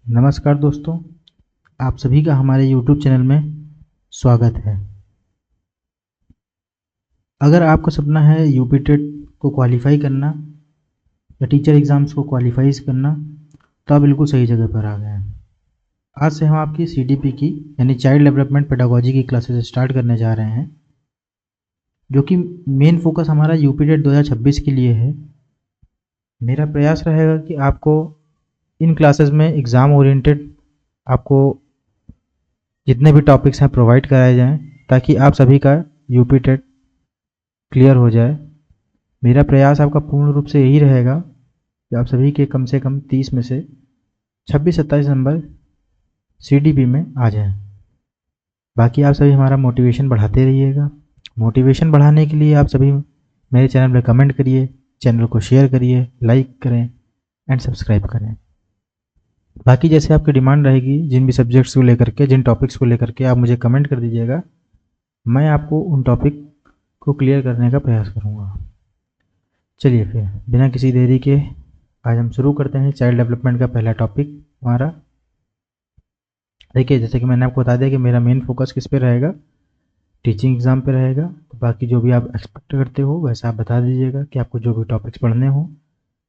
नमस्कार दोस्तों, आप सभी का हमारे YouTube चैनल में स्वागत है। अगर आपका सपना है यूपी टेट को क्वालिफाई करना या टीचर एग्ज़ाम्स को क्वालिफाई करना, तो आप बिल्कुल सही जगह पर आ गए हैं। आज से हम आपकी CDP की यानी चाइल्ड डेवलपमेंट पेडागोजी की क्लासेस स्टार्ट करने जा रहे हैं, जो कि मेन फोकस हमारा यूपी टेट 2026 के लिए है। मेरा प्रयास रहेगा कि आपको इन क्लासेस में एग्ज़ाम ओरिएंटेड आपको जितने भी टॉपिक्स हैं प्रोवाइड कराए जाएँ, ताकि आप सभी का यूपी टेट क्लियर हो जाए। मेरा प्रयास आपका पूर्ण रूप से यही रहेगा कि आप सभी के कम से कम 30 में से 26-27 नंबर CDP में आ जाएं। बाकी आप सभी हमारा मोटिवेशन बढ़ाते रहिएगा। मोटिवेशन बढ़ाने के लिए आप सभी मेरे चैनल में कमेंट करिए, चैनल को शेयर करिए, लाइक करें एंड सब्सक्राइब करें। बाकी जैसे आपकी डिमांड रहेगी, जिन भी सब्जेक्ट्स को लेकर के, जिन टॉपिक्स को लेकर के आप मुझे कमेंट कर दीजिएगा, मैं आपको उन टॉपिक को क्लियर करने का प्रयास करूँगा। चलिए फिर बिना किसी देरी के आज हम शुरू करते हैं चाइल्ड डेवलपमेंट का पहला टॉपिक हमारा। देखिए, जैसे कि मैंने आपको बता दिया कि मेरा मेन फोकस किस पे रहेगा, टीचिंग एग्ज़ाम पे रहेगा। तो बाकी जो भी आप एक्सपेक्ट करते हो वैसा आप बता दीजिएगा कि आपको जो भी टॉपिक्स पढ़ने हो,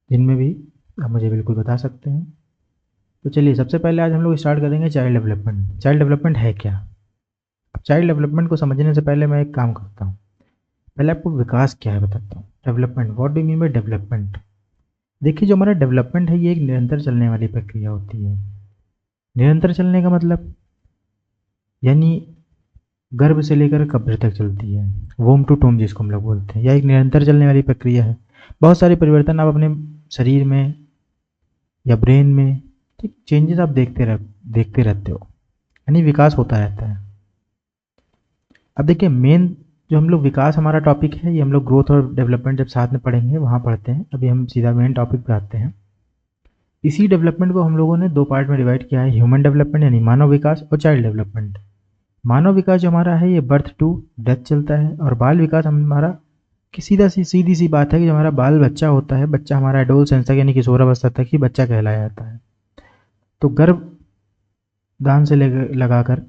जिनमें भी आप मुझे बिल्कुल बता सकते हैं। तो चलिए, सबसे पहले आज हम लोग स्टार्ट करेंगे चाइल्ड डेवलपमेंट। चाइल्ड डेवलपमेंट है क्या? अब चाइल्ड डेवलपमेंट को समझने से पहले मैं एक काम करता हूँ, पहले आपको विकास क्या है बताता हूँ। Development, what do you mean by development? देखिए, जो हमारा डेवलपमेंट है ये एक निरंतर चलने वाली प्रक्रिया होती है। निरंतर चलने का मतलब यानी गर्भ से लेकर कब्र तक चलती है, वोम टू टोम जिसको हम लोग बोलते हैं। यह एक निरंतर चलने वाली प्रक्रिया है। बहुत सारे परिवर्तन आप अपने शरीर में या ब्रेन में ठीक चेंजेस आप देखते रहते हो, यानी विकास होता रहता है। अब देखिए, मेन जो हम लोग विकास हमारा टॉपिक है, ये हम लोग ग्रोथ और डेवलपमेंट जब साथ में पढ़ेंगे वहाँ पढ़ते हैं। अभी हम सीधा मेन टॉपिक पे आते हैं। इसी डेवलपमेंट को हम लोगों ने दो पार्ट में डिवाइड किया है, ह्यूमन डेवलपमेंट यानी मानव विकास और चाइल्ड डेवलपमेंट। मानव विकास जो हमारा है ये बर्थ टू डेथ चलता है, और बाल विकास हमारा कि सीधी सी बात है कि जो हमारा बाल बच्चा होता है, बच्चा हमारा एडोलसेंस तक यानी किशोरावस्था तक ही बच्चा कहलाया जाता है। तो गर्भ दान से लगाकर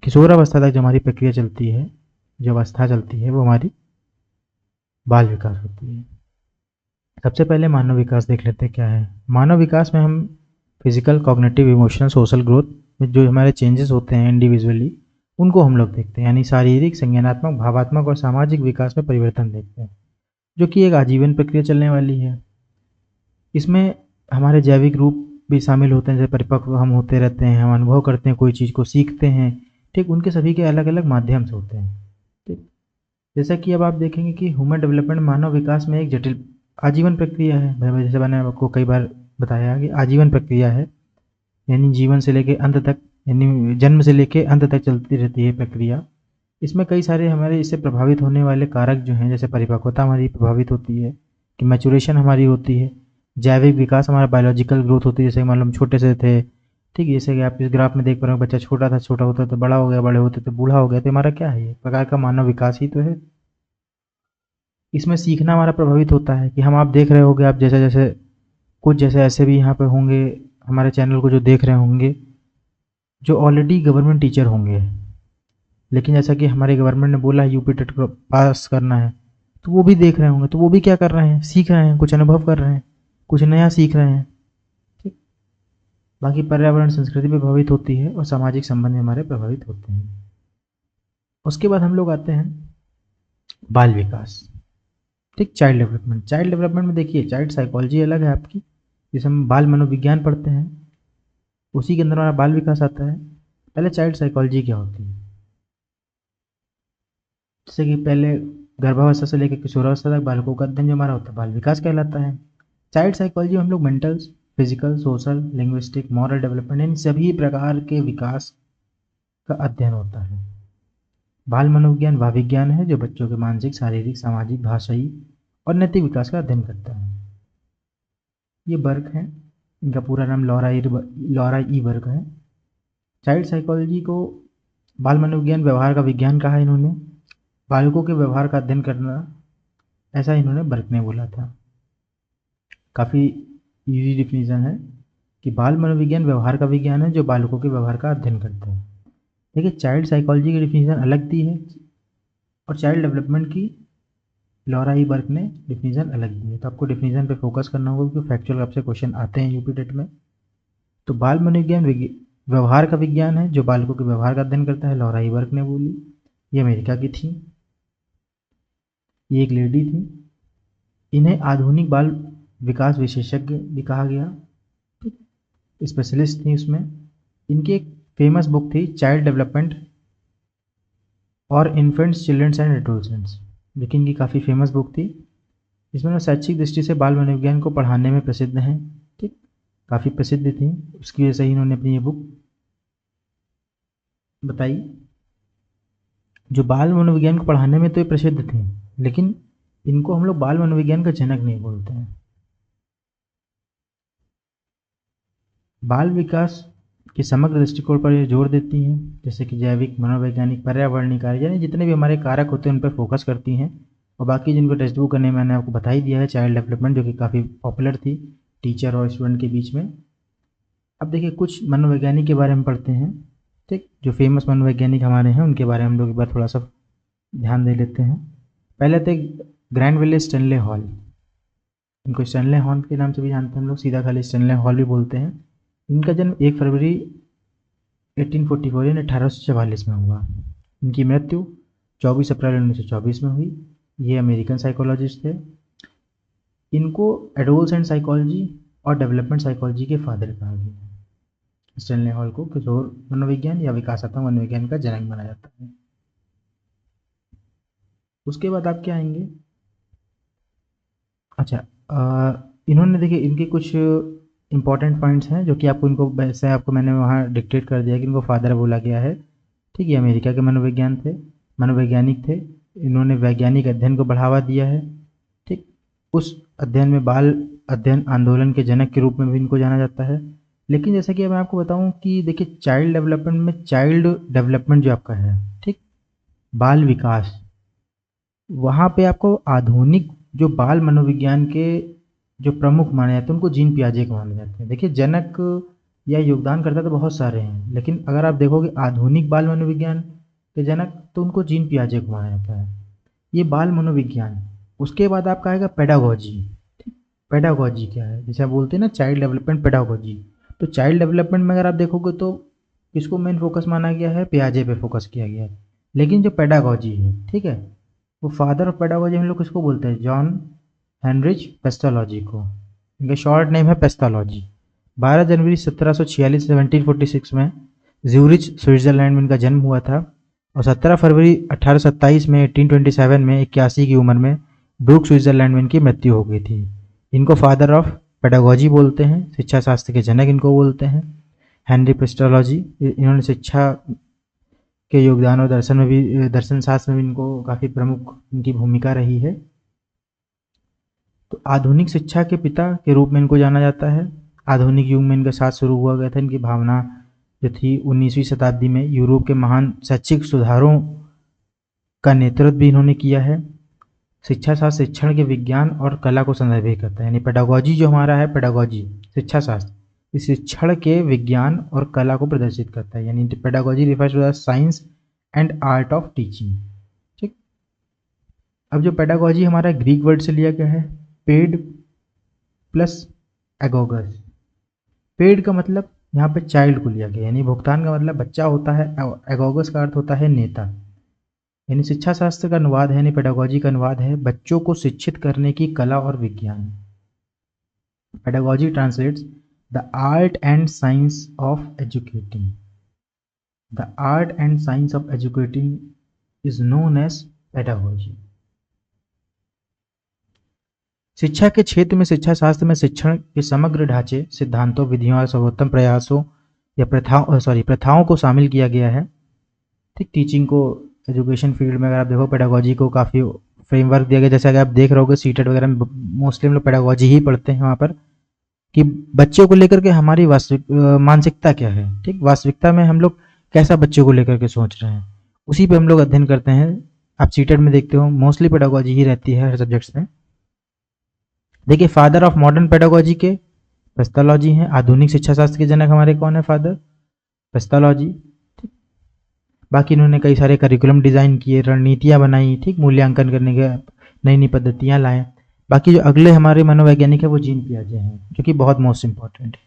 किशोरावस्था तक जो हमारी प्रक्रिया चलती है, जो अवस्था चलती है, वो हमारी बाल विकास होती है। सबसे पहले मानव विकास देख लेते हैं क्या है। मानव विकास में हम physical, cognitive, emotional, social growth में जो हमारे चेंजेस होते हैं इंडिविजुअली, उनको हम लोग देखते हैं, यानी शारीरिक, संज्ञानात्मक, भावात्मक और सामाजिक विकास में परिवर्तन देखते हैं, जो कि एक आजीवन प्रक्रिया चलने वाली है। इसमें हमारे जैविक रूप भी शामिल होते हैं, जैसे परिपक्व हम होते रहते हैं, हम अनुभव करते हैं, कोई चीज़ को सीखते हैं, ठीक उनके सभी के अलग अलग माध्यम से होते हैं। ठीक, जैसा कि अब आप देखेंगे कि ह्यूमन डेवलपमेंट मानव विकास में एक जटिल आजीवन प्रक्रिया है। जैसे मैंने आपको कई बार बताया कि आजीवन प्रक्रिया है, यानी जीवन से लेके अंत तक, यानी जन्म से लेके अंत तक चलती रहती है प्रक्रिया। इसमें कई सारे हमारे इससे प्रभावित होने वाले कारक जो हैं, जैसे परिपक्वता हमारी प्रभावित होती है, कि मैचुरेशन हमारी होती है, जैविक विकास हमारा बायोलॉजिकल ग्रोथ होती है। जैसे मान लो हम छोटे से थे, ठीक, जैसे कि आप इस ग्राफ में देख पा रहे हो, बच्चा छोटा था, छोटा होता तो बड़ा हो गया, बड़े होते तो बूढ़ा हो गया। तो हमारा क्या है, ये प्रकार का मानव विकास ही तो है। इसमें सीखना हमारा प्रभावित होता है कि हम, आप देख रहे होंगे, आप जैसे जैसे कुछ जैसे ऐसे भी यहाँ पे होंगे हमारे चैनल को जो देख रहे होंगे, जो ऑलरेडी गवर्नमेंट टीचर होंगे, लेकिन जैसा कि हमारे गवर्नमेंट ने बोला है यूपी टेट को पास करना है, तो वो भी देख रहे होंगे, तो वो भी क्या कर रहे हैं, सीख रहे हैं, कुछ अनुभव कर रहे हैं, कुछ नया सीख रहे हैं। ठीक, बाकी पर्यावरण संस्कृति पे प्रभावित होती है और सामाजिक संबंध में हमारे प्रभावित होते हैं। उसके बाद हम लोग आते हैं बाल विकास, ठीक, चाइल्ड डेवलपमेंट। चाइल्ड डेवलपमेंट में देखिए, चाइल्ड साइकोलॉजी अलग है आपकी, जिसे हम बाल मनोविज्ञान पढ़ते हैं, उसी के अंदर हमारा बाल विकास आता है। पहले चाइल्ड साइकोलॉजी क्या होती है, जैसे कि पहले गर्भावस्था से लेकर किशोरावस्था तक बालकों का अध्ययन जो हमारा होता है, बाल विकास कहलाता है। चाइल्ड साइकोलॉजी में हम लोग mental, physical, social, linguistic, moral development, इन सभी प्रकार के विकास का अध्ययन होता है। बाल मनोविज्ञान वह विज्ञान है जो बच्चों के मानसिक, शारीरिक, सामाजिक, भाषाई और नैतिक विकास का अध्ययन करता है। ये वर्ग हैं, इनका पूरा नाम लॉरा ई वर्ग है। चाइल्ड साइकोलॉजी को बाल मनोविज्ञान व्यवहार का विज्ञान कहा इन्होंने, बालकों के व्यवहार का अध्ययन करना, ऐसा इन्होंने बर्क ने बोला था। काफ़ी इजी डिफिनीजन है कि बाल मनोविज्ञान व्यवहार का विज्ञान है जो बालकों के व्यवहार का अध्ययन करता है। देखिए चाइल्ड साइकोलॉजी की डिफिनीशन अलग दी है और चाइल्ड डेवलपमेंट की लॉरा ई बर्क ने डिफिनीशन अलग दी है। तो आपको डिफिनीशन पे फोकस करना होगा क्योंकि फैक्चुअल आपसे क्वेश्चन आते हैं यूपी टेट में। तो बाल मनोविज्ञान व्यवहार का विज्ञान है जो बालकों के व्यवहार का अध्ययन करता है, लॉरा ई बर्क ने बोली। ये अमेरिका की थी, ये एक लेडी थी। इन्हें आधुनिक बाल विकास विशेषज्ञ भी कहा गया, स्पेशलिस्ट थी इसमें। इनकी एक फेमस बुक थी चाइल्ड डेवलपमेंट और इन्फेंट्स चिल्ड्रंस एंड एडोलसेंट्स, जो कि इनकी काफ़ी फेमस बुक थी। इसमें शैक्षिक दृष्टि से बाल मनोविज्ञान को पढ़ाने में प्रसिद्ध हैं, ठीक, काफ़ी प्रसिद्ध थी, उसकी वजह से ही इन्होंने अपनी ये बुक बताई। जो बाल मनोविज्ञान को पढ़ाने में तो ये प्रसिद्ध थी, लेकिन इनको हम लोग बाल मनोविज्ञान का जनक नहीं बोलते हैं। बाल विकास के समग्र दृष्टिकोण पर ये जोर देती हैं, जैसे कि जैविक, मनोवैज्ञानिक, पर्यावरणीय कार्य, यानी जितने भी हमारे कारक होते हैं उन पर फोकस करती हैं। और बाकी जिनको टेक्स्ट बुक करने मैंने आपको बता ही दिया है, चाइल्ड डेवलपमेंट जो कि काफ़ी पॉपुलर थी टीचर और स्टूडेंट के बीच में। अब देखिए कुछ मनोवैज्ञानिक के बारे में पढ़ते हैं, ठीक, जो फेमस मनोवैज्ञानिक हमारे हैं उनके बारे में हम लोग एक बार थोड़ा सा ध्यान दे लेते हैं। पहले थे ग्रैंडविले स्टैनले हॉल, इनको स्टैनले हॉल के नाम से भी जानते हैं हम लोग, सीधा खाली स्टैनले हॉल भी बोलते हैं। इनका जन्म 1 फरवरी 1844 यानी 1844 में हुआ। इनकी मृत्यु 24 अप्रैल 1924 में हुई। ये अमेरिकन साइकोलॉजिस्ट थे। इनको एडोलसेंट साइकोलॉजी और डेवलपमेंट साइकोलॉजी के फादर कहा गया है। स्टैनले हॉल को किशोर मनोविज्ञान या विकासात्मक मनोविज्ञान का जनक माना जाता है। उसके बाद आप क्या आएंगे, अच्छा इन्होंने देखिए इनके कुछ इंपॉर्टेंट पॉइंट्स हैं जो कि आपको इनको वैसे आपको मैंने वहाँ डिक्टेट कर दिया कि इनको फादर बोला गया है, ठीक है। अमेरिका के मनोवैज्ञानिक थे। इन्होंने वैज्ञानिक अध्ययन को बढ़ावा दिया है, ठीक। उस अध्ययन में बाल अध्ययन आंदोलन के जनक के रूप में भी इनको जाना जाता है। लेकिन जैसा कि मैं आपको बताऊं कि देखिए चाइल्ड डेवलपमेंट में चाइल्ड डेवलपमेंट जो आपका है, ठीक, बाल विकास, वहाँ पे आपको आधुनिक जो बाल मनोविज्ञान के जो प्रमुख माने जाते हैं उनको जीन पियाजे को माने जाते हैं। देखिए जनक या योगदान करता तो बहुत सारे हैं, लेकिन अगर आप देखोगे आधुनिक बाल मनोविज्ञान के जनक तो उनको जीन पियाजे को माना जाता है। ये बाल मनोविज्ञान। उसके बाद आपका आएगा पेडागोजी। पेडागोजी क्या है, जैसे आप बोलते हैं ना चाइल्ड डेवलपमेंट पेडागोजी, तो चाइल्ड डेवलपमेंट में अगर आप देखोगे तो किसको मेन फोकस माना गया है, पियाजे पे फोकस किया गया है। लेकिन जो पेडागोजी है, ठीक है, वो फादर ऑफ पेडागोजी हम लोग किसको बोलते हैं, जॉन हेनरिच पेस्टोलॉजी को। इनका शॉर्ट नेम है पेस्टोलॉजी। 12 जनवरी 1746 1746 में ज्यूरिच स्विट्जरलैंड में इनका जन्म हुआ था और 17 फरवरी 1827 में 1827 में 81 की उम्र में ब्रूक स्विट्जरलैंड में इनकी मृत्यु हो गई थी। इनको फादर ऑफ पेडागोजी बोलते हैं, शिक्षा शास्त्र के जनक इनको बोलते हैं। हेनरी पेस्टोलॉजी, इन्होंने शिक्षा के योगदान और दर्शन में भी, दर्शन शास्त्र में भी इनको काफ़ी प्रमुख इनकी भूमिका रही है। तो आधुनिक शिक्षा के पिता के रूप में इनको जाना जाता है। आधुनिक युग में इनका साथ शुरू हुआ गया था। इनकी भावना जो थी 19वीं शताब्दी में यूरोप के महान शैक्षिक सुधारों का नेतृत्व भी इन्होंने किया है। शिक्षा शास्त्र शिक्षण के विज्ञान और कला को संदर्भित करता है, यानी पेडागोजी जो हमारा है, पेडागोजी शिक्षा शास्त्र इस शिक्षण के विज्ञान और कला को प्रदर्शित करता है, यानी pedagogy refers to the science and art of teaching, ठीक। अब जो पेडागोजी हमारा ग्रीक वर्ड से लिया गया है, पेड प्लस एगोगस। पेड का मतलब यहाँ पे चाइल्ड को लिया गया, यानी भुगतान का मतलब बच्चा होता है। एगोगस का अर्थ होता है नेता, यानी शिक्षा शास्त्र का अनुवाद है, यानी पेडागोजी का अनुवाद है बच्चों को शिक्षित करने की कला और विज्ञान। Pedagogy translates the art and science of educating. The art and science of educating is known as pedagogy. शिक्षा के क्षेत्र में शिक्षा शास्त्र में शिक्षण के समग्र ढांचे, सिद्धांतों, विधियों और सर्वोत्तम प्रयासों या प्रथाओं को शामिल किया गया है, ठीक। टीचिंग को एजुकेशन फील्ड में अगर आप देखो पेडागोजी को काफ़ी फ्रेमवर्क दिया गया। जैसे अगर आप देख रहे होगे सीटेट वगैरह में मोस्टली हम लोग पेडागोजी ही पढ़ते हैं वहाँ पर, कि बच्चों को लेकर के हमारी वास्तविक मानसिकता क्या है, ठीक। वास्तविकता में हम लोग कैसा बच्चों को लेकर के सोच रहे हैं, उसी पे हम लोग अध्ययन करते हैं। आप सीटेट में देखते हो मोस्टली पेडागोजी ही रहती है हर सब्जेक्ट्स में। देखिए फादर ऑफ मॉडर्न पेडागोजी के पेस्थोलॉजी हैं। आधुनिक शिक्षा शास्त्र के जनक हमारे कौन है? फादर पेस्थोलॉजी। बाकी इन्होंने कई सारे करिकुलम डिज़ाइन किए, रणनीतियाँ बनाई, ठीक, मूल्यांकन करने के नई नई पद्धतियाँ लाए। बाकी जो अगले हमारे मनोवैज्ञानिक है वो जीन पियाजे हैं, जो कि बहुत मोस्ट इंपॉर्टेंट है।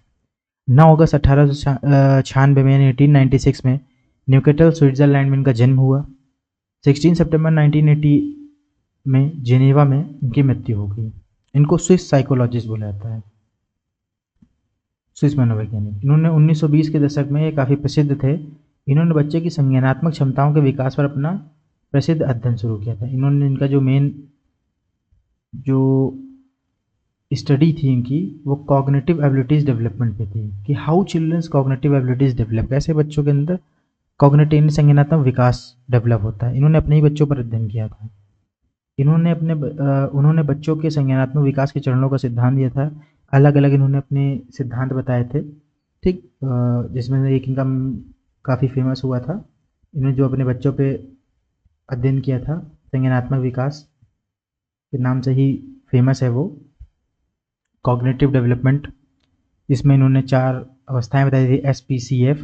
9 अगस्त 1896 में, यानी 1896 में न्यूकेटल स्विट्जरलैंड में इनका जन्म हुआ। 16 सितंबर 1980 में जेनेवा में इनकी मृत्यु हो गई। इनको स्विस साइकोलॉजिस्ट बोला जाता है, स्विस मनोवैज्ञानिक। इन्होंने 1920 के दशक में ये काफ़ी प्रसिद्ध थे। इन्होंने बच्चे की संज्ञानात्मक क्षमताओं के विकास पर अपना प्रसिद्ध अध्ययन शुरू किया था। इन्होंने इनका जो मेन जो स्टडी थी इनकी, वो कॉग्निटिव एबिलिटीज़ डेवलपमेंट पे थी, कि how children's cognitive abilities develop, कैसे बच्चों के अंदर कॉग्निटिव संज्ञानात्मक विकास डेवलप होता है। इन्होंने अपने ही बच्चों पर अध्ययन किया था। उन्होंने बच्चों के संज्ञानात्मक विकास के चरणों का सिद्धांत दिया था। अलग अलग इन्होंने अपने सिद्धांत बताए थे, ठीक, जिसमें से एक इनका काफ़ी फेमस हुआ था। इन्होंने जो अपने बच्चों पे अध्ययन किया था संज्ञानात्मक विकास के नाम से ही फेमस है, वो कॉग्निटिव डेवलपमेंट। इसमें इन्होंने 4 अवस्थाएं बताई थी, SPCF,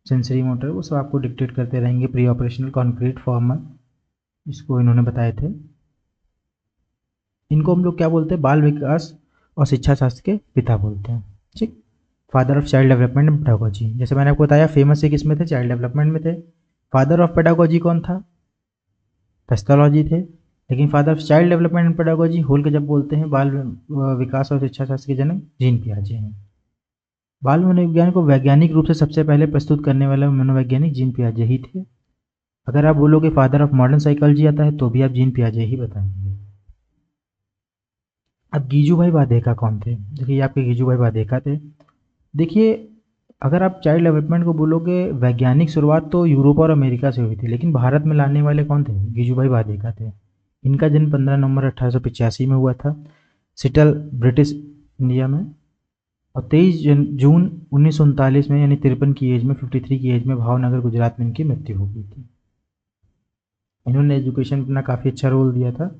सेंसरी मोटर, वो सब आपको डिक्टेट करते रहेंगे, प्री ऑपरेशनल, कॉन्क्रीट, फॉर्मल, इसको इन्होंने बताए थे। इनको हम लोग क्या बोलते हैं? बाल विकास और शिक्षा शास्त्र के पिता बोलते हैं, ठीक, father of child development and pedagogy. जैसे मैंने आपको बताया, फेमस से किस में थे? चाइल्ड डेवलपमेंट में थे। फादर ऑफ पेडागोजी कौन था? पेस्थोलॉजी थे। लेकिन father of child development and pedagogy whole के जब बोलते हैं, बाल विकास और शिक्षा शास्त्र के जनक जीन पियाजे हैं। बाल मनोविज्ञान को वैज्ञानिक रूप से सबसे पहले प्रस्तुत करने वाला मनोवैज्ञानिक जीन पियाजे ही थे। अगर आप बोलोगे फादर ऑफ मॉडर्न साइकोलॉजी आता है, तो भी आप जीन पियाजे ही बताएंगे। अब गीजूभाई बाधेका कौन थे? देखिए, आपके गीजूभाई बाधेका थे। देखिए, अगर आप चाइल्ड डेवलपमेंट को बोलोगे, वैज्ञानिक शुरुआत तो यूरोप और अमेरिका से हुई थी, लेकिन भारत में लाने वाले कौन थे? गीजूभाई बाधेका थे। इनका जन्म 15 नवंबर 1885 में हुआ था, सिटल, ब्रिटिश इंडिया में। और 23 जून 1939 में, यानी 53 की एज में, 53 की एज में भावनगर, गुजरात में इनकी मृत्यु हो गई थी। इन्होंने एजुकेशन अपना काफ़ी अच्छा रोल दिया था।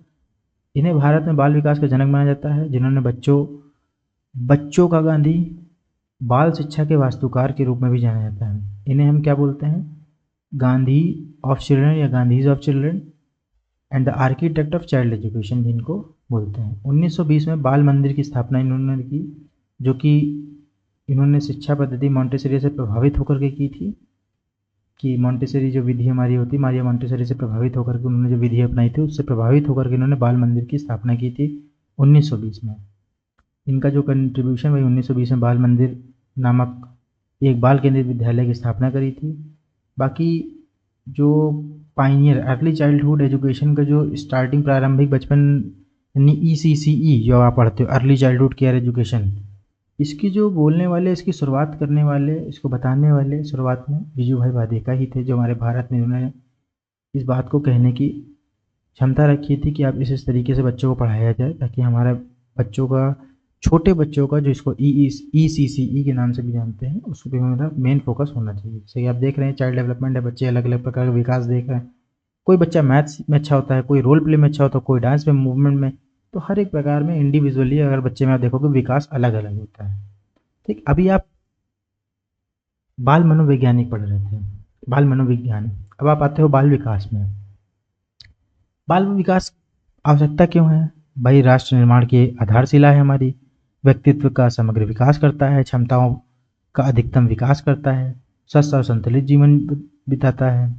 इन्हें भारत में बाल विकास का जनक माना जाता है, जिन्होंने बच्चों का गांधी, बाल शिक्षा के वास्तुकार के रूप में भी जाना जाता है। इन्हें हम क्या बोलते हैं? गांधी ऑफ चिल्ड्रन या Gandhi's of children and the architect of child education भी इनको बोलते हैं। 1920 में बाल मंदिर की स्थापना इन्होंने की, जो कि इन्होंने शिक्षा पद्धति मॉन्टेसरी से प्रभावित होकर के की थी, कि मॉन्टेसरी जो विधि हमारी होती, मारिया मॉन्टेसरी से प्रभावित होकर के उन्होंने जो विधि अपनाई थी, उससे प्रभावित होकर के इन्होंने बाल मंदिर की स्थापना की थी 1920 में। इनका जो कंट्रीब्यूशन, वही 1920 में बाल मंदिर नामक एक बाल केंद्रित विद्यालय की स्थापना करी थी। बाकी जो पाइनियर अर्ली चाइल्डहुड एजुकेशन का जो स्टार्टिंग, प्रारंभिक बचपन, यानी ECCE जो आप पढ़ते हो, अर्ली चाइल्डहुड केयर एजुकेशन, इसकी जो बोलने वाले, इसकी शुरुआत करने वाले, इसको बताने वाले शुरुआत में गीजूभाई बाधेका ही थे, जो हमारे भारत में उन्होंने इस बात को कहने की क्षमता रखी थी कि आप इस तरीके से बच्चों को पढ़ाया जाए, ताकि हमारा बच्चों का, छोटे बच्चों का, जो इसको ECCE के नाम से भी जानते हैं, उस पर हमारा मेन फोकस होना चाहिए। जैसे आप देख रहे हैं, चाइल्ड डेवलपमेंट है, बच्चे अलग अलग प्रकार का विकास देख रहे हैं। कोई बच्चा मैथ्स में अच्छा होता है, कोई रोल प्ले में अच्छा होता है, कोई डांस में, मूवमेंट में, तो हर एक प्रकार में इंडिविजुअली अगर बच्चे में आप देखोगे, विकास अलग अलग होता है, ठीक। अभी आप बाल मनोवैज्ञानिक पढ़ रहे थे, बाल मनोविज्ञान। अब आप आते हो बाल विकास में। बाल विकास आवश्यकता क्यों है? भाई, राष्ट्र निर्माण की आधारशिला है हमारी, व्यक्तित्व का समग्र विकास करता है, क्षमताओं का अधिकतम विकास करता है, स्वस्थ और संतुलित जीवन बिताता है,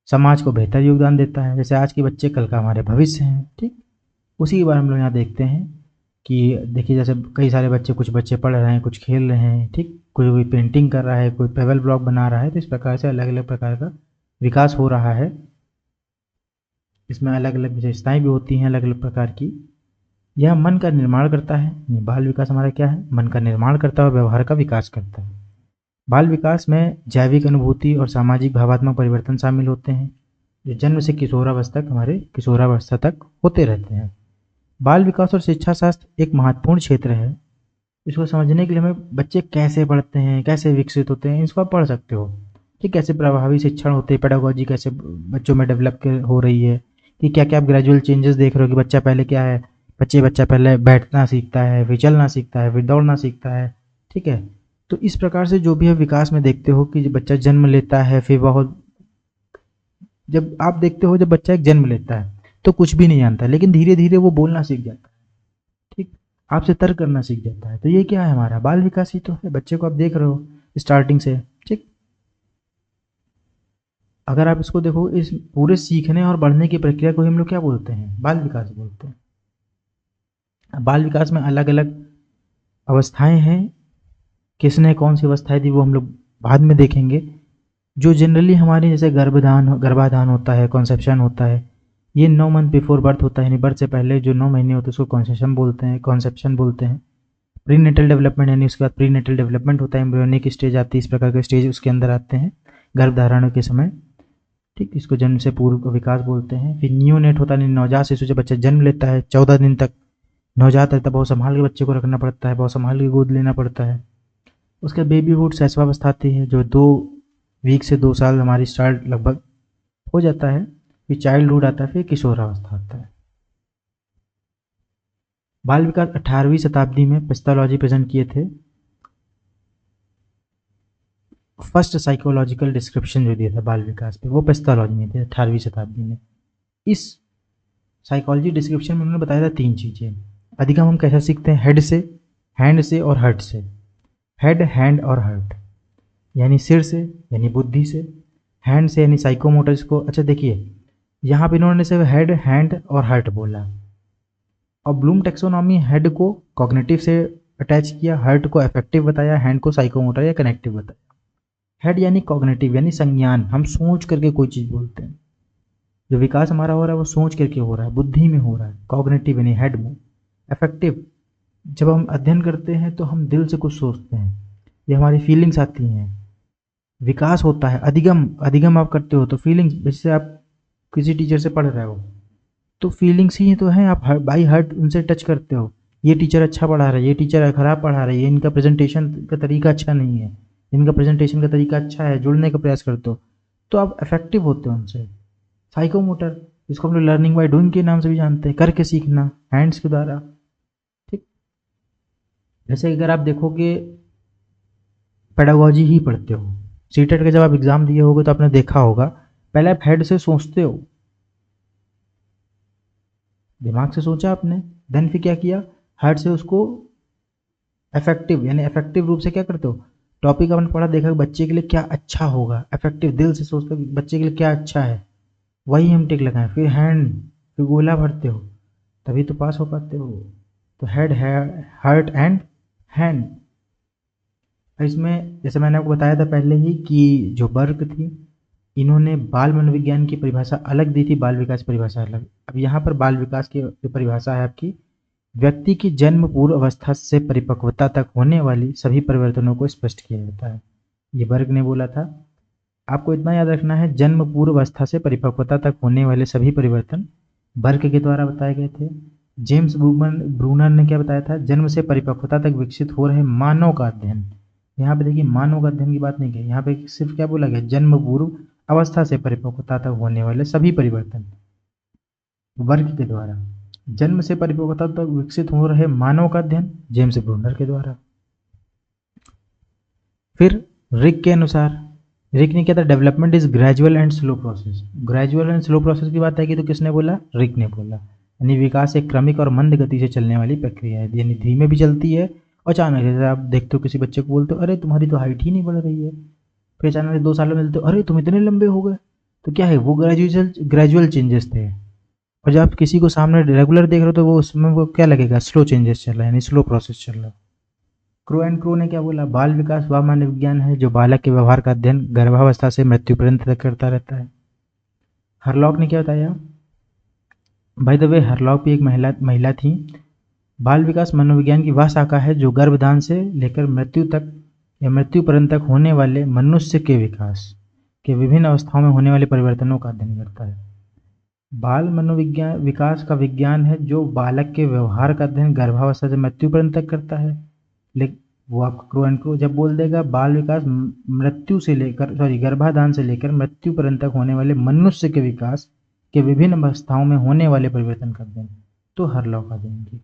समाज को बेहतर योगदान देता है। जैसे आज के बच्चे कल का हमारे भविष्य हैं, ठीक। उसी के बारे में हम लोग यहाँ देखते हैं कि देखिए, जैसे कई सारे बच्चे, कुछ बच्चे पढ़ रहे हैं, कुछ खेल रहे हैं, ठीक, कोई पेंटिंग कर रहा है, कोई पेबल ब्लॉक बना रहा है। तो इस प्रकार से अलग अलग प्रकार का विकास हो रहा है। इसमें अलग अलग विशेषताएं भी होती हैं, अलग अलग प्रकार की। यह मन का निर्माण करता है। बाल विकास हमारा क्या है? मन का निर्माण करता है और व्यवहार का विकास करता है। बाल विकास में जैविक अनुभूति और सामाजिक भावात्मक परिवर्तन शामिल होते हैं, जो जन्म से किशोरावस्था तक, हमारे किशोरावस्था तक होते रहते हैं। बाल विकास और शिक्षा शास्त्र एक महत्वपूर्ण क्षेत्र है। इसको समझने के लिए हमें बच्चे कैसे पढ़ते हैं, कैसे विकसित होते हैं, इसको आप पढ़ सकते हो, कि कैसे प्रभावी शिक्षण होते हैं, पेडागोजी कैसे बच्चों में डेवलप हो रही है, कि क्या क्या आप ग्रेजुअल चेंजेस देख रहे हो, कि बच्चा पहले क्या है, बच्चा पहले बैठना सीखता है, फिर चलना सीखता है, फिर दौड़ना सीखता है, ठीक है। तो इस प्रकार से जो भी है विकास में देखते हो कि जब बच्चा जन्म लेता है, फिर बहुत, जब आप देखते हो जब बच्चा एक जन्म लेता है तो कुछ भी नहीं जानता, लेकिन धीरे धीरे वो बोलना सीख जाता है, ठीक, आपसे तर्क करना सीख जाता है। तो ये क्या है, हमारा बाल विकास ही तो है। बच्चे को आप देख रहे हो स्टार्टिंग से, ठीक। अगर आप इसको देखो, इस पूरे सीखने और बढ़ने की प्रक्रिया को हम लोग क्या बोलते हैं, बाल विकास बोलते हैं। बाल विकास में अलग अलग अवस्थाएं हैं, किसने कौन सी अवस्थाएं दी वो हम लोग बाद में देखेंगे। जो जनरली हमारे जैसे गर्भाधान होता है, कॉन्सेप्शन होता है, ये 9 मंथ बिफोर बर्थ होता है, यानी बर्थ से पहले जो 9 महीने होते हैं उसको कॉन्सेप्शन बोलते हैं। प्रीनेटल डेवलपमेंट, यानी उसके बाद प्रीनेटल डेवलपमेंट होता है, एम्ब्रियोनिक स्टेज आती है, इस प्रकार के स्टेज उसके अंदर आते हैं गर्भधारण के समय, ठीक। इसको जन्म से पूर्व विकास बोलते हैं। फिर नियोनेट होता है, नवजात शिशु जब बच्चा जन्म लेता है 14 दिन तक नवजात रहता है, बहुत संभाल के बच्चे को रखना पड़ता है, बहुत संभाल के गोद लेना पड़ता है। उसके बेबीहुड शैशवावस्था आती है, जो 2 वीक से 2 साल हमारी स्टार्ट लगभग हो जाता है। फिर चाइल्डहुड आता है, फिर किशोरावस्था आता है। बाल विकास 18वीं शताब्दी में पेस्थोलॉजी प्रेजेंट किए थे। फर्स्ट साइकोलॉजिकल डिस्क्रिप्शन जो दिया था बाल विकास पे, वो पेस्थोलॉजी में थे 18वीं शताब्दी में। इस साइकोलॉजी डिस्क्रिप्शन में उन्होंने बताया था 3 चीज़ें। अधिगम हम कैसे सीखते हैं, हेड से, हैंड से और हर्ट से। हेड, हैंड और हर्ट, यानी सिर से यानी बुद्धि से, हैंड से यानी साइकोमोटर्स को। अच्छा देखिए, यहाँ पे इन्होंने सिर्फ हेड, हैंड और हर्ट बोला, और ब्लूम टेक्सोनॉमी हेड को कॉग्निटिव से अटैच किया, हर्ट को अफेक्टिव बताया, हैंड को साइकोमोटर या कनेक्टिव बताया। हेड यानी कॉग्निटिव, यानी संज्ञान, हम सोच करके कोई चीज़ बोलते हैं। जो विकास हमारा हो रहा है वो सोच करके हो रहा है, बुद्धि में हो रहा है। कॉग्निटिव यानी हेड में। अफेक्टिव, जब हम अध्ययन करते हैं तो हम दिल से कुछ सोचते हैं, ये हमारी फीलिंग्स आती हैं, विकास होता है। अधिगम आप करते हो तो फीलिंग्स, जैसे आप किसी टीचर से पढ़ रहे हो तो फीलिंग्स ही तो हैं, आप बाई हार्ट उनसे टच करते हो। ये टीचर अच्छा पढ़ा रहा है, ये टीचर खराब पढ़ा रहा है, ये इनका प्रेजेंटेशन का तरीका अच्छा नहीं है, इनका प्रेजेंटेशन का तरीका अच्छा है, जुड़ने का प्रयास करते हो तो आप इफेक्टिव होते हो उनसे। साइकोमोटर, जिसको हम लोग लर्निंग बाय डूइंग के नाम से भी जानते हैं, करके सीखना, हैंड्स के द्वारा, ठीक। जैसे अगर आप देखोगे पेडागोजी ही पढ़ते हो, सीटेट का जब आप एग्जाम दिए होगे तो आपने देखा होगा, पहले आप हेड से सोचते हो, दिमाग से सोचा आपने, देन फिर क्या किया, हार्ट से उसको इफेक्टिव, यानी इफेक्टिव रूप से क्या करते हो, टॉपिक आपने पढ़ा, देखा बच्चे के लिए क्या अच्छा होगा, इफेक्टिव दिल से सोचते हो बच्चे के लिए क्या अच्छा है, वही हम टिक लगाएं। फिर हैंड, फिर गोला भरते हो, तभी तो पास हो पाते हो। तो हेड है, हार्ट एंड हैंड। इसमें जैसे मैंने आपको बताया था पहले ही कि जो वर्ग थी, इन्होंने बाल मनोविज्ञान की परिभाषा अलग दी थी, बाल विकास परिभाषा अलग। अब यहाँ पर बाल विकास की जो परिभाषा है आपकी, व्यक्ति की जन्म पूर्व अवस्था से परिपक्वता तक होने वाली सभी परिवर्तनों को स्पष्ट किया जाता है। ये वर्ग ने बोला था। आपको इतना याद रखना है, जन्म पूर्व अवस्था से परिपक्वता तक होने वाले सभी परिवर्तन वर्ग के द्वारा बताए गए थे। जेम्स ब्रूनर ने क्या बताया था, जन्म से परिपक्वता तक विकसित हो रहे मानव का अध्ययन। यहाँ पे देखिए मानव का अध्ययन की बात नहीं की, यहाँ पे सिर्फ क्या बोला गया, जन्म पूर्व अवस्था से परिपक्वता तक होने वाले सभी परिवर्तन वर्ग के द्वारा, जन्म से परिपक्वता तक विकसित हो रहे मानव का अध्ययन जेम्स ब्रूनर के द्वारा। फिर रिक के अनुसार, रिक ने क्या था, development is gradual and slow process. Gradual and slow process की बात आएगी तो किसने बोला, रिक ने बोला। यानी विकास एक क्रमिक और मंद गति से चलने वाली प्रक्रिया है, यानी धीमे भी चलती है, अचानक जैसे आप देखते हो किसी बच्चे को बोलते हो अरे तुम्हारी तो हाइट ही नहीं बढ़ रही है, फिर अचानक से 2 साल में मिलते हो अरे तुम इतने लंबे हो गए, तो क्या है, वो ग्रेजुअल चेंजेस थे। और जब आप किसी को सामने रेगुलर देख रहे हो तो वो उसमें वो क्या लगेगा, स्लो चेंजेस चल रहा है, यानी स्लो प्रोसेस चल रहा है। क्रो एंड क्रो ने क्या बोला, बाल विकास वह मानव विज्ञान है जो बालक के व्यवहार का अध्ययन गर्भावस्था से मृत्यु पर्यंत तक करता रहता है। हरलॉक ने क्या बताया, बाय द वे हरलॉक भी एक महिला थी। बाल विकास मनोविज्ञान की वह शाखा है जो गर्भधान से लेकर मृत्यु तक या मृत्यु पर्यंत तक होने वाले मनुष्य के विकास के विभिन्न अवस्थाओं में होने वाले परिवर्तनों का अध्ययन करता है। बाल मनोविज्ञान विकास का विज्ञान है जो बालक के व्यवहार का अध्ययन गर्भावस्था से मृत्यु पर्यंत तक करता है। लेकिन वो आपका क्रो एंड क्रो जब बोल देगा बाल विकास मृत्यु से लेकर गर्भाधान से लेकर मृत्यु पर्यंत तक होने वाले मनुष्य के विकास के विभिन्न अवस्थाओं में होने वाले परिवर्तन का अध्ययन। तो हर लौका देंगी।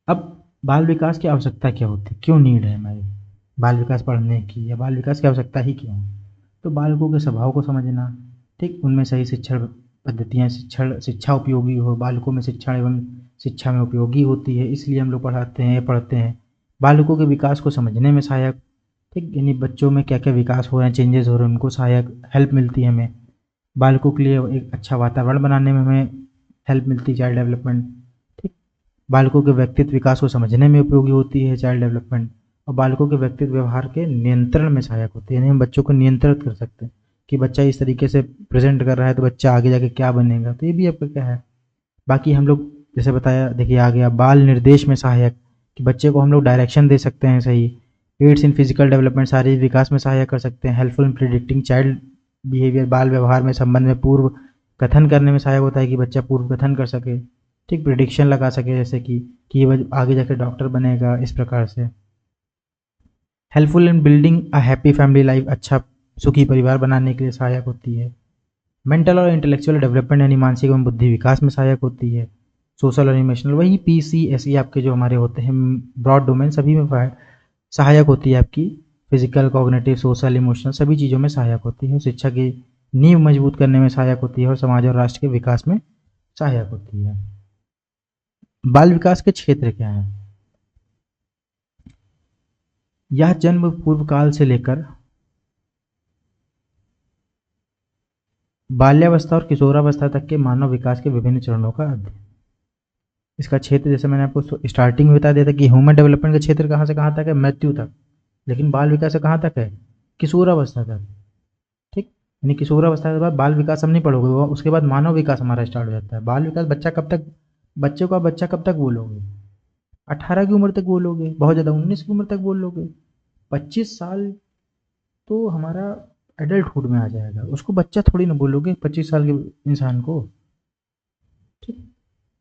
अब बाल विकास की आवश्यकता क्या होती है, क्यों नीड है हमारी बाल विकास पढ़ने की, या बाल विकास की आवश्यकता ही क्यों है? तो बालकों के स्वभाव को समझना, ठीक, उनमें सही शिक्षण पद्धतियाँ, शिक्षा उपयोगी हो, बालकों में शिक्षण एवं शिक्षा में उपयोगी होती है, इसलिए हम लोग पढ़ाते हैं, पढ़ते हैं। बालकों के विकास को समझने में सहायक, ठीक, यानी बच्चों में क्या क्या विकास हो रहे हैं, चेंजेस हो रहे हैं, उनको सहायक हेल्प मिलती है हमें। बालकों के लिए एक अच्छा वातावरण बनाने में हमें हेल्प मिलती है, चाइल्ड डेवलपमेंट, ठीक। बालकों के व्यक्तित्व विकास को समझने में उपयोगी होती है चाइल्ड डेवलपमेंट। और बालकों के व्यक्तित्व व्यवहार के नियंत्रण में सहायक होती है, यानी हम बच्चों को नियंत्रित कर सकते हैं कि बच्चा इस तरीके से प्रेजेंट कर रहा है तो बच्चा आगे जाके क्या बनेगा, तो ये भी आपका क्या है। बाकी हम लोग जैसे बताया, देखिए आ गया बाल निर्देश में सहायक, कि बच्चे को हम लोग डायरेक्शन दे सकते हैं सही। एड्स इन फिजिकल डेवलपमेंट, शारीरिक विकास में सहायक कर सकते हैं। Helpful in predicting child behaviour, बाल व्यवहार में संबंध में पूर्व कथन करने में सहायक होता है कि बच्चा पूर्व कथन कर सके, ठीक, प्रिडिक्शन लगा सके, जैसे कि ये आगे जाके डॉक्टर बनेगा, इस प्रकार से। Helpful in building a happy family life, अच्छा सुखी परिवार बनाने के लिए सहायक होती है। मेंटल और इंटेलेक्चुअल डेवलपमेंट, यानी मानसिक एवं बुद्धि विकास में सहायक होती है। सोशल और इमोशनल, वही PCSE आपके जो हमारे होते हैं ब्रॉड डोमेन, सभी में सहायक होती है आपकी। फिजिकल, कॉग्निटिव, सोशल, इमोशनल, सभी चीज़ों में सहायक होती है। शिक्षा की नींव मजबूत करने में सहायक होती है और समाज और राष्ट्र के विकास में सहायक होती है। बाल विकास के क्षेत्र क्या हैं? यह जन्म पूर्व काल से लेकर बाल्यावस्था और किशोरावस्था तक के मानव विकास के विभिन्न चरणों का अध्ययन। इसका क्षेत्र जैसे मैंने आपको स्टार्टिंग में बता दिया था कि ह्यूमन डेवलपमेंट का क्षेत्र कहाँ से कहाँ तक है, मृत्यु तक। लेकिन बाल विकास से कहाँ तक है, किशोरावस्था तक, ठीक। यानी किशोरावस्था के बाद बाल विकास हम नहीं पढ़ोगे, उसके बाद मानव विकास हमारा स्टार्ट हो जाता है। बाल विकास बच्चा कब तक, बच्चे को आप बच्चा कब तक बोलोगे, 18 की उम्र तक बोलोगे, बहुत ज़्यादा 19 की उम्र तक बोल लोगे। 25 साल तो हमारा एडल्टहुड में आ जाएगा, उसको बच्चा थोड़ी ना बोलोगे 25 साल के इंसान को, ठीक।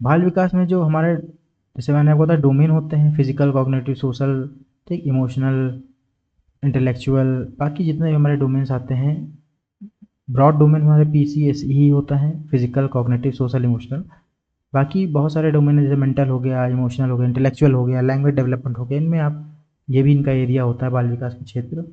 बाल विकास में जो हमारे, जैसे मैंने आपको बताया, डोमेन होते हैं फिजिकल, कॉग्निटिव, सोशल, ठीक, इमोशनल, इंटेलेक्चुअल, बाकी जितने भी हमारे डोमेन्स आते हैं, ब्रॉड डोमेन हमारे PCSE ही होता है, फिजिकल, कॉग्निटिव, सोशल, इमोशनल। बाकी बहुत सारे डोमेन है, जैसे मेंटल हो गया, इमोशनल हो गया, इंटेलेक्चुअल हो गया, लैंग्वेज डेवलपमेंट हो गया, इनमें आप, ये भी इनका एरिया होता है बाल विकास का क्षेत्र।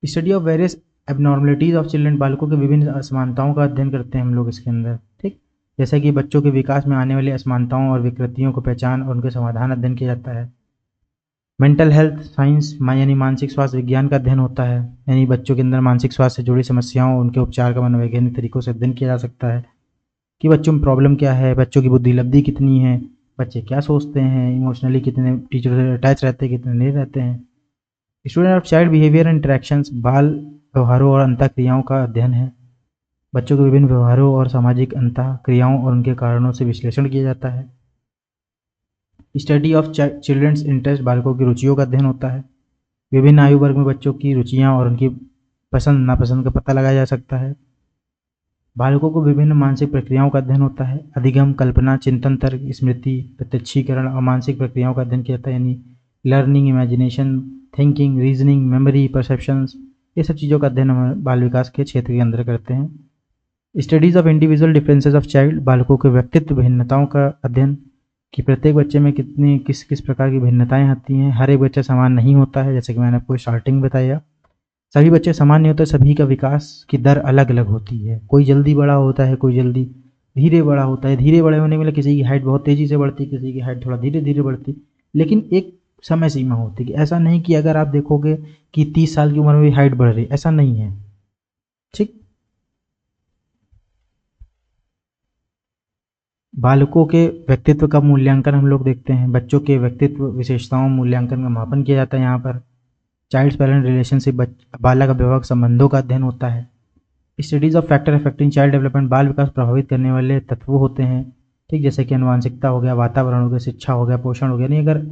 Study of various abnormalities of children, बालकों के विभिन्न असमानताओं का अध्ययन करते हैं हम लोग इसके अंदर, ठीक। जैसे कि बच्चों के विकास में आने वाली असमानताओं और विकृतियों को पहचान और उनके समाधान अध्ययन किया जाता है। मेंटल हेल्थ साइंस, यानी मानसिक स्वास्थ्य विज्ञान का अध्ययन होता है, यानी बच्चों के अंदर मानसिक स्वास्थ्य से जुड़ी समस्याओं और उनके उपचार का मनोवैज्ञानिक तरीकों से अध्ययन किया जा सकता है कि बच्चों में प्रॉब्लम क्या है, बच्चों की बुद्धि लब्धि कितनी है, बच्चे क्या सोचते हैं, इमोशनली कितने टीचर से अटैच रहते हैं, कितने नहीं रहते हैं। Student of child behaviour interactions, बाल व्यवहारों और अंतः क्रियाओं का अध्ययन है। बच्चों के विभिन्न व्यवहारों और सामाजिक अंतः क्रियाओं और उनके कारणों से विश्लेषण किया जाता है। स्टडी ऑफ चिल्ड्रंस इंटरेस्ट, बालकों की रुचियों का अध्ययन होता है। विभिन्न आयु वर्ग में बच्चों की रुचियां और उनकी पसंद नापसंद का पता लगाया जा सकता है। बालकों को विभिन्न मानसिक प्रक्रियाओं का अध्ययन होता है। अधिगम, कल्पना, चिंतन, तर्क, स्मृति, प्रत्यक्षीकरण और मानसिक प्रक्रियाओं का अध्ययन किया जाता है, यानी learning, imagination, thinking, reasoning, memory, perceptions, ये सब चीज़ों का अध्ययन हम बाल विकास के क्षेत्र के अंदर करते हैं। Studies of individual differences of child, बालकों के व्यक्तित्व भिन्नताओं का अध्ययन, कि प्रत्येक बच्चे में कितनी किस किस प्रकार की भिन्नताएं आती हैं। हर एक बच्चा समान नहीं होता है, जैसे कि मैंने आपको स्टार्टिंग बताया। सभी बच्चे समान नहीं होते, सभी का विकास की दर अलग अलग होती है। कोई जल्दी बड़ा होता है, कोई जल्दी धीरे बड़ा होता है। धीरे बड़े होने में किसी की हाइट बहुत तेज़ी से बढ़ती, किसी की हाइट थोड़ा धीरे धीरे बढ़ती, लेकिन एक समय सीमा होती है कि ऐसा नहीं कि अगर आप देखोगे कि 30 साल की उम्र में भी हाइट बढ़ रही, ऐसा नहीं है, ठीक। बालकों के व्यक्तित्व का मूल्यांकन हम लोग देखते हैं। बच्चों के व्यक्तित्व विशेषताओं मूल्यांकन का मापन किया जाता है यहाँ पर। चाइल्ड पेरेंट रिलेशनशिप, बालक अभिभावक संबंधों का अध्ययन होता है। Studies of factor affecting child development, बाल विकास प्रभावित करने वाले तत्व होते हैं, ठीक, जैसे कि आनुवांशिकता हो गया, वातावरण हो गया, शिक्षा हो गया, पोषण हो गया। नहीं, अगर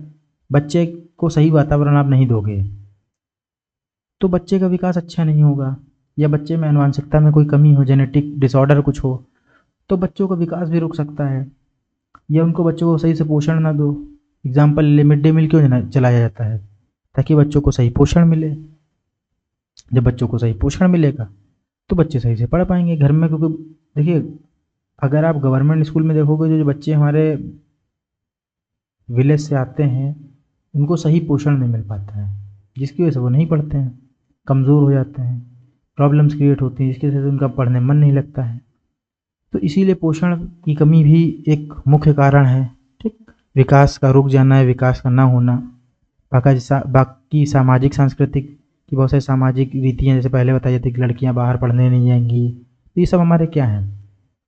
बच्चे को सही वातावरण आप नहीं दोगे तो बच्चे का विकास अच्छा नहीं होगा, या बच्चे में आनुवांशिकता में कोई कमी हो, जेनेटिक डिसऑर्डर कुछ हो, तो बच्चों का विकास भी रुक सकता है। या उनको बच्चों को सही से पोषण ना दो। एग्जाम्पल ले, मिड डे मील क्यों चलाया जाता है, ताकि बच्चों को सही पोषण मिले। जब बच्चों को सही पोषण मिलेगा तो बच्चे सही से पढ़ पाएंगे घर में, क्योंकि देखिए अगर आप गवर्नमेंट स्कूल में देखोगे, जो बच्चे हमारे विलेज से आते हैं उनको सही पोषण नहीं मिल पाता है, जिसकी वजह से वो नहीं पढ़ते हैं, कमज़ोर हो जाते हैं, प्रॉब्लम्स क्रिएट होती हैं, जिसकी वजह से उनका पढ़ने में मन नहीं लगता है। तो इसीलिए पोषण की कमी भी एक मुख्य कारण है। ठीक, विकास का रुक जाना है, विकास का ना होना, बाकी सामाजिक सांस्कृतिक की बहुत सारी सामाजिक रीतियाँ, जैसे पहले बताई जाती कि लड़कियां बाहर पढ़ने नहीं जाएंगी, तो ये सब हमारे क्या हैं,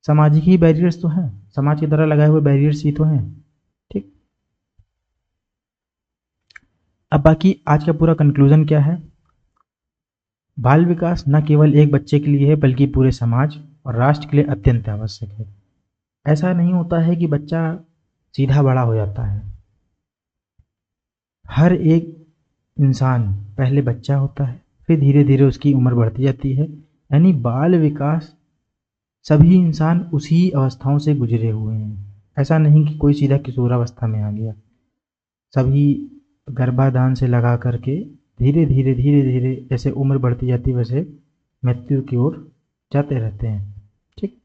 सामाजिक ही बैरियर्स तो हैं, समाज की तरह लगाए हुए बैरियर्स ही तो हैं। ठीक, अब बाकी आज का पूरा कंक्लूजन क्या है, बाल विकास न केवल एक बच्चे के लिए है बल्कि पूरे समाज और राष्ट्र के लिए अत्यंत आवश्यक है। ऐसा नहीं होता है कि बच्चा सीधा बड़ा हो जाता है, हर एक इंसान पहले बच्चा होता है, फिर धीरे धीरे उसकी उम्र बढ़ती जाती है, यानी बाल विकास सभी इंसान उसी अवस्थाओं से गुजरे हुए हैं। ऐसा नहीं कि कोई सीधा किशोरावस्था में आ गया, सभी गर्भाधान से लगा करके धीरे धीरे धीरे धीरे जैसे उम्र बढ़ती जाती है वैसे मृत्यु की ओर जाते रहते हैं। ठीक,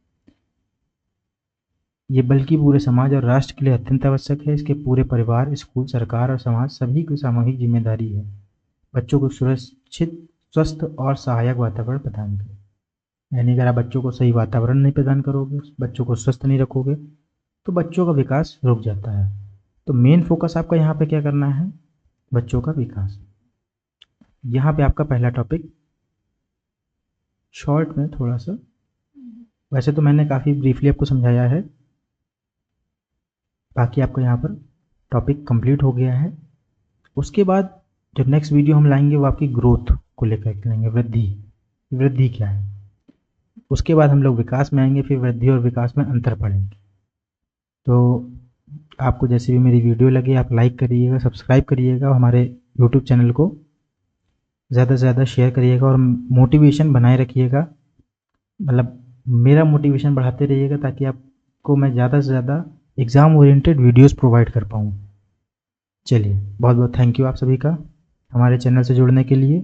ये बल्कि पूरे समाज और राष्ट्र के लिए अत्यंत आवश्यक है। इसके पूरे परिवार, स्कूल, सरकार और समाज सभी की सामूहिक जिम्मेदारी है बच्चों को सुरक्षित, स्वस्थ और सहायक वातावरण प्रदान करें। यानी अगर आप बच्चों को सही वातावरण नहीं प्रदान करोगे, बच्चों को स्वस्थ नहीं रखोगे, तो बच्चों का विकास रुक जाता है। तो मेन फोकस आपका यहाँ पे क्या करना है, बच्चों का विकास। यहाँ पे आपका पहला टॉपिक शॉर्ट में थोड़ा सा, वैसे तो मैंने काफ़ी ब्रीफली आपको समझाया है, बाकी आपका यहाँ पर टॉपिक कंप्लीट हो गया है। उसके बाद जो नेक्स्ट वीडियो हम लाएंगे वो आपकी ग्रोथ को लेकर के लाएंगे, वृद्धि क्या है। उसके बाद हम लोग विकास में आएंगे, फिर वृद्धि और विकास में अंतर पढ़ेंगे। तो आपको जैसे भी मेरी वीडियो लगे आप लाइक करिएगा, सब्सक्राइब करिएगा और हमारे यूट्यूब चैनल को ज़्यादा से ज़्यादा शेयर करिएगा और मोटिवेशन बनाए रखिएगा, मतलब मेरा मोटिवेशन बढ़ाते रहिएगा ताकि आपको मैं ज़्यादा से ज़्यादा एग्ज़ाम ओरिएंटेड वीडियोस प्रोवाइड कर पाऊँ। चलिए, बहुत बहुत थैंक यू आप सभी का हमारे चैनल से जुड़ने के लिए।